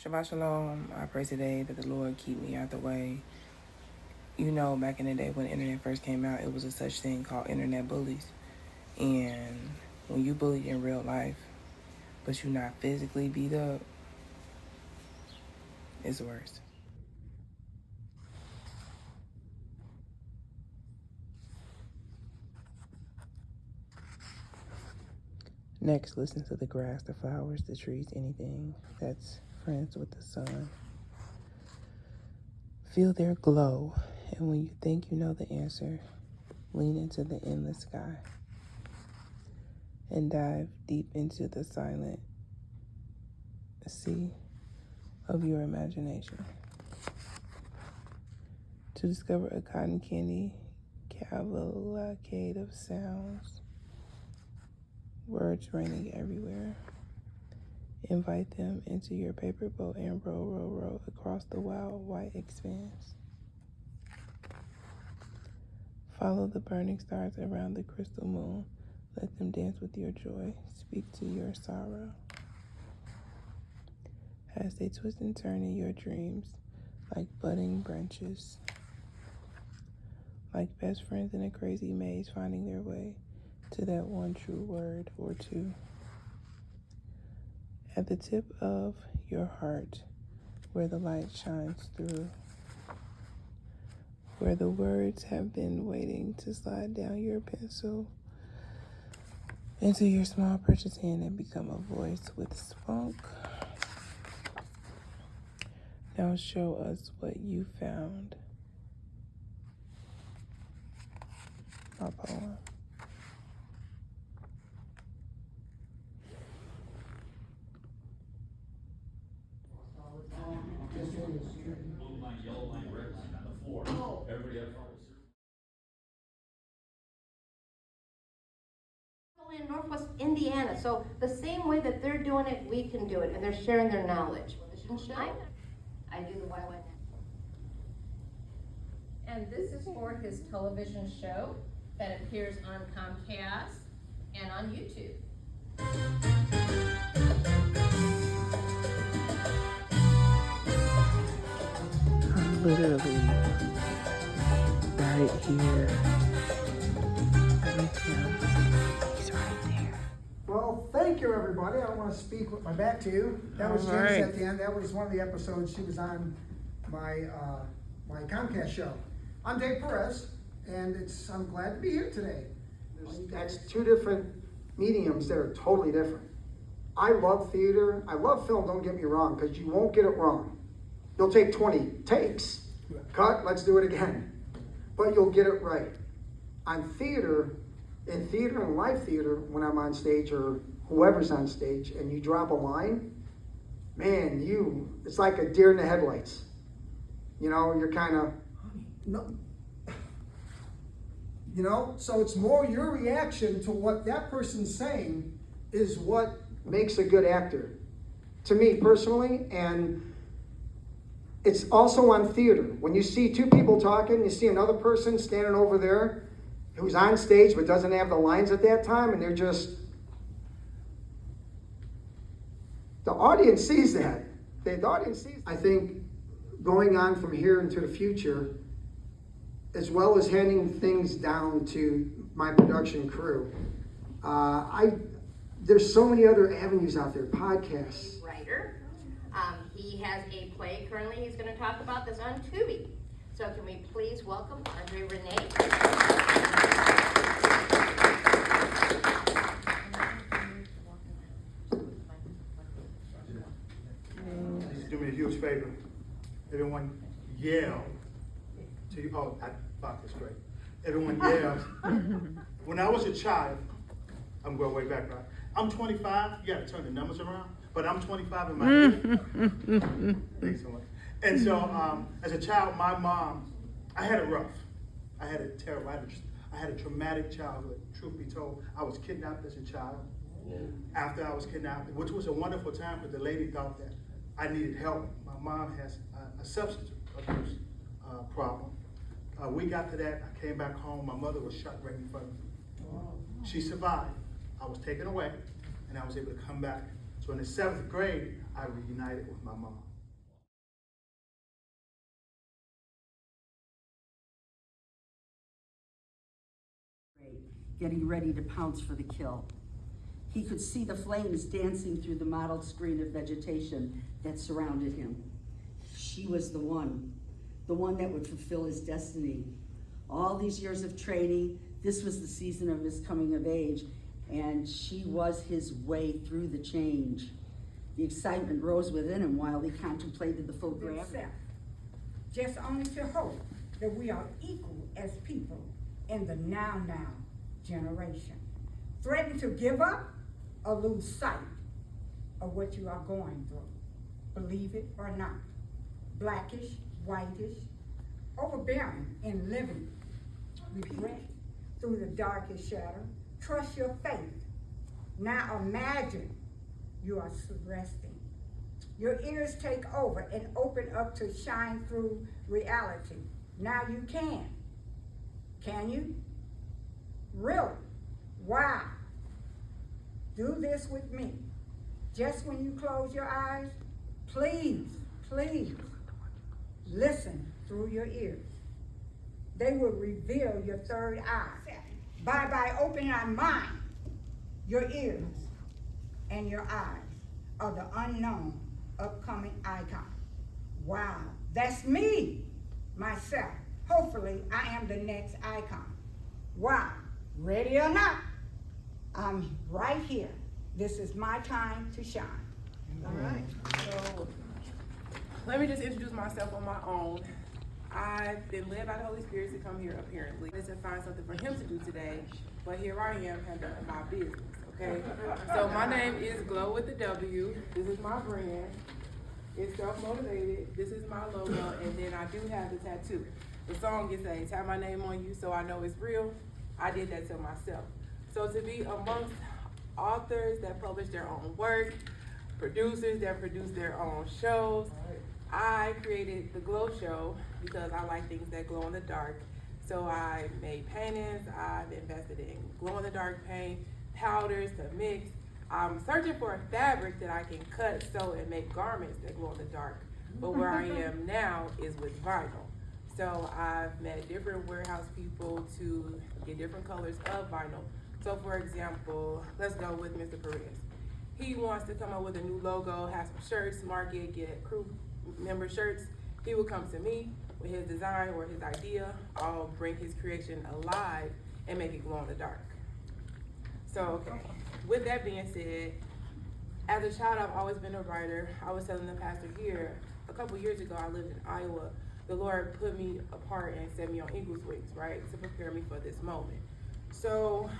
Shabbat Shalom. I pray today that the Lord keep me out the way. You know, back in the day when the internet first came out, it was a such thing called internet bullies. And when you bully in real life, but you not physically beat up, it's worse. Next, listen to the grass, the flowers, the trees, anything that's friends with the sun. Feel their glow, and when you think you know the answer, lean into the endless sky and dive deep into the silent sea of your imagination to discover a cotton candy cavalcade of sounds, words raining everywhere. Invite them into your paper boat and row, row, row across the wild white expanse. Follow the burning stars around the crystal moon. Let them dance with your joy. Speak to your sorrow. As they twist and turn in your dreams like budding branches. Like best friends in a crazy maze finding their way to that one true word or two. At the tip of your heart, where the light shines through, where the words have been waiting to slide down your pencil into your small precious hand and become a voice with spunk. Now show us what you found. My poem. In Northwest Indiana, so the same way that they're doing it, we can do it, and they're sharing their knowledge. I do the YY. And this is for his television show that appears on Comcast and on YouTube. I'm literally right here with him. He's right there. Well, thank you, everybody. I don't want to speak with my back to you. That was All James right. at the end. That was one of the episodes she was on my my Comcast show. I'm Dave Perez, and I'm glad to be here today. That's two different mediums that are totally different. I love theater. I love film, don't get me wrong, because you won't get it wrong. You'll take 20 takes. Cut, let's do it again. But you'll get it right. On theater, in theater and live theater, when I'm on stage or whoever's on stage and you drop a line, man, it's like a deer in the headlights. You know, you're kind of, no. You know, so it's more your reaction to what that person's saying is what makes a good actor, to me personally. And it's also on theater. When you see two people talking, you see another person standing over there who's on stage but doesn't have the lines at that time, and they're just, the audience sees that. The audience sees. I think going on from here into the future, as well as handing things down to my production crew, there's so many other avenues out there, podcasts. Writer. He has a play currently he's going to talk about this on Tubi. So can we please welcome Andre Renee? Do me a huge favor. Everyone yell to you. Oh, I thought this great. Everyone yell. When I was a child, I'm going way back, right? I'm 25. You got to turn the numbers around. But I'm 25 in my head. Thanks so much. And so, as a child, my mom, I had it rough. I had a terrible, I had a traumatic childhood, truth be told. I was kidnapped as a child. After I was kidnapped, which was a wonderful time, but the lady thought that I needed help. My mom has a substance abuse problem. We got to that, I came back home, my mother was shot right in front of me. She survived. I was taken away, and I was able to come back. So in the 7th grade, I reunited with my mom. getting ready to pounce for the kill. He could see the flames dancing through the mottled screen of vegetation that surrounded him. She was the one that would fulfill his destiny. All these years of training, this was the season of his coming of age, and she was his way through the change. The excitement rose within him while he contemplated the full gravity. Just only to hope that we are equal as people in the now generation. Threaten to give up or lose sight of what you are going through. Believe it or not. Blackish, whitish, overbearing in living. Regret through the darkest shadow. Trust your faith. Now imagine you are resting. Your ears take over and open up to shine through reality. Now you can. Can you? Really? Wow. Do this with me. Just when you close your eyes, please, listen through your ears. They will reveal your third eye by opening our mind, your ears, and your eyes of the unknown upcoming icon. Wow, that's me, myself. Hopefully, I am the next icon. Wow, ready or not, I'm right here. This is my time to shine. All right. So let me just introduce myself on my own. I've been led by the Holy Spirit to come here apparently. I didn't find something for him to do today, but here I am handling my business, okay? So my name is Glow with the W. This is my brand. It's self-motivated. This is my logo, and then I do have the tattoo. The song is a tap my name on you so I know it's real. I did that to myself. So to be amongst authors that publish their own work, producers that produce their own shows, I created the Glow Show because I like things that glow in the dark. So I made paintings, I've invested in glow in the dark paint, powders to mix. I'm searching for a fabric that I can cut, sew, and make garments that glow in the dark. But where I am now is with vinyl. So I've met different warehouse people to get different colors of vinyl. So for example, let's go with Mr. Perez. He wants to come up with a new logo, have some shirts, market, get crew member shirts. He will come to me with his design or his idea. I'll bring his creation alive and make it glow in the dark. So, okay. With that being said, as a child, I've always been a writer. I was telling the pastor here, a couple years ago, I lived in Iowa. The Lord put me apart and set me on eagle's wings, right, to prepare me for this moment. So,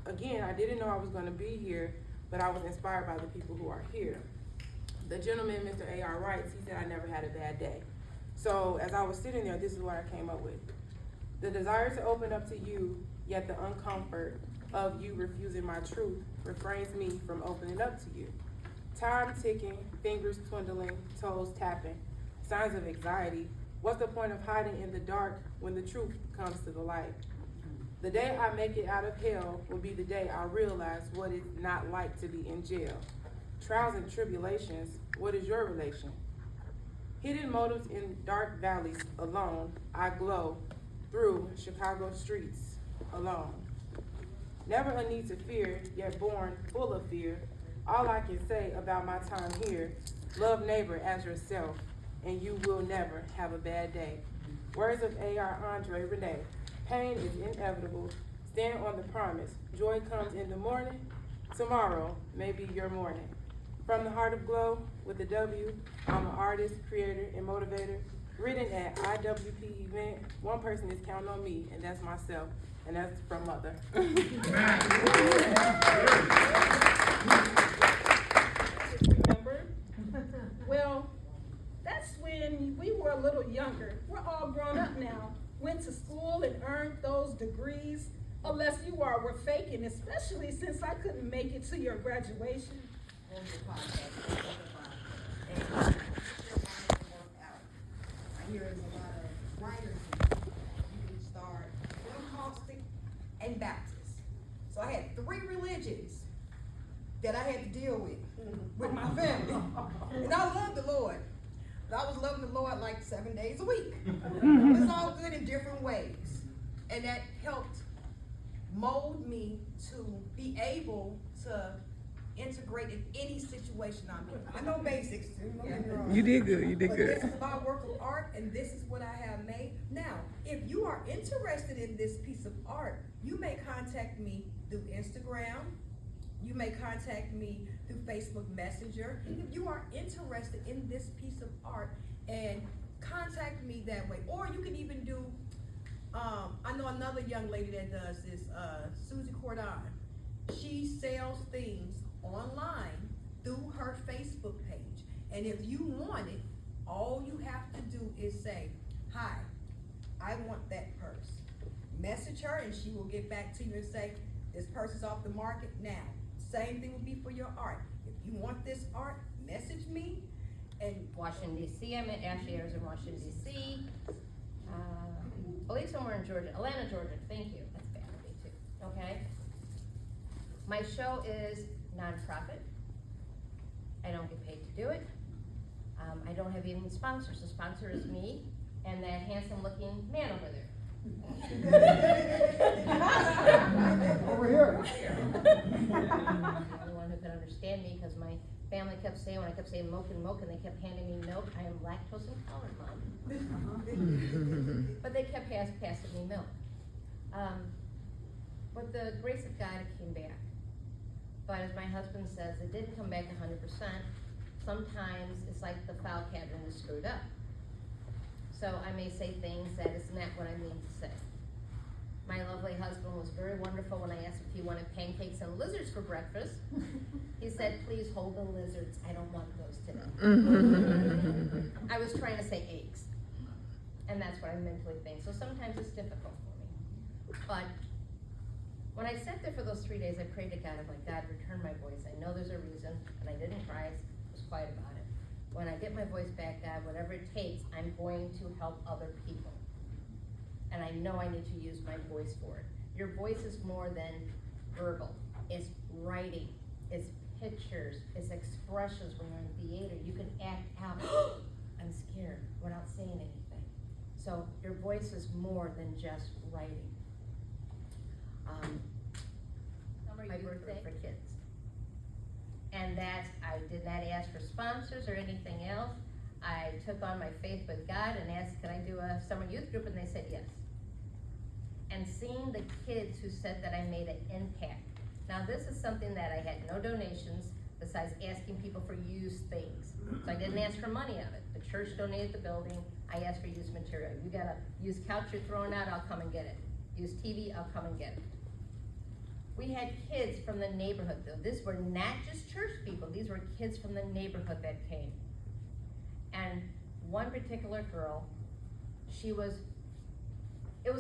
again, I didn't know I was going to be here, but I was inspired by the people who are here. The gentleman, Mr. A.R. writes, he said I never had a bad day. So, as I was sitting there, this is what I came up with. The desire to open up to you, yet the uncomfort of you refusing my truth refrains me from opening up to you. Time ticking, fingers dwindling, toes tapping, signs of anxiety. What's the point of hiding in the dark when the truth comes to the light? The day I make it out of hell will be the day I realize what it's not like to be in jail. Trials and tribulations, what is your relation? Hidden motives in dark valleys alone, I glow through Chicago streets alone. Never a need to fear, yet born full of fear. All I can say about my time here, love neighbor as yourself, and you will never have a bad day. Words of A.R. Andre Renee. Pain is inevitable. Stand on the promise. Joy comes in the morning. Tomorrow may be your morning. From the heart of Glow with the W, I'm an artist, creator, and motivator. Written at IWP event. One person is counting on me, and that's myself. And that's from Mother. Remember? Well, that's when we were a little younger. We're all grown up now. Went to school and earned those degrees, unless you were faking, especially since I couldn't make it to your graduation. I hear there's a lot of writers you can start Pentecostal and Baptist. So I had 3 religions that I had to deal with my family. And I love the Lord. But I was loving the Lord like 7 days a week. It was all good in different ways. And that helped mold me to be able to integrate in any situation I'm in. I know basics, don't get me wrong. You did good. You did But good. this is my work of art, and this is what I have made. Now, if you are interested in this piece of art, you may contact me through Instagram. You may contact me through Facebook Messenger. If you are interested in this piece of art, and contact me that way. Or you can even do, I know another young lady that does this, Susie Cordon. She sells things online through her Facebook page. And if you want it, all you have to do is say, hi, I want that purse. Message her and she will get back to you and say, this purse is off the market now. Same thing will be for your art. If you want this art, message me. And Washington DC, I met Ashley Ayers in Washington DC. I believe somewhere in Georgia, Atlanta, Georgia, thank you, that's family too, okay? My show is nonprofit. I don't get paid to do it. I don't have even sponsors. The sponsor is me and that handsome looking man over there. Over here. The only one who could understand me, because my family kept saying, when I kept saying milk, and they kept handing me milk, I am lactose intolerant, Mom. But they kept passing me milk. But the grace of God, it came back. But as my husband says, it didn't come back 100%. Sometimes it's like the file cabinet is screwed up. So I may say things that is not what I mean to say. My lovely husband was very wonderful when I asked if he wanted pancakes and lizards for breakfast. He said, please hold the lizards, I don't want those today. I was trying to say eggs. And that's what I mentally think. So sometimes it's difficult for me. But when I sat there for those 3 days, I prayed to God. I'm like, God, return my voice. I know there's a reason, and I didn't cry. I was quiet about it. When I get my voice back, God, whatever it takes, I'm going to help other people. And I know I need to use my voice for it. Your voice is more than verbal. It's writing, it's pictures, it's expressions. When you're in theater, you can act out, I'm scared, without saying anything. So your voice is more than just writing. My birthday for kids. And that, I did not ask for sponsors or anything else. I took on my faith with God and asked, can I do a summer youth group? And they said yes. And seeing the kids who said that I made an impact. Now this is something that I had no donations besides asking people for used things. So I didn't ask for money of it. The church donated the building. I asked for used material. You got a used couch you're throwing out, I'll come and get it. Used TV, I'll come and get it. We had kids from the neighborhood though. These were not just church people. These were kids from the neighborhood that came. And one particular girl, it was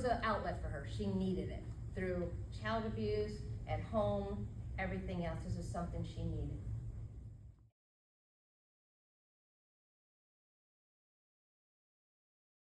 an outlet for her. She needed it through child abuse, at home, everything else. This is something she needed.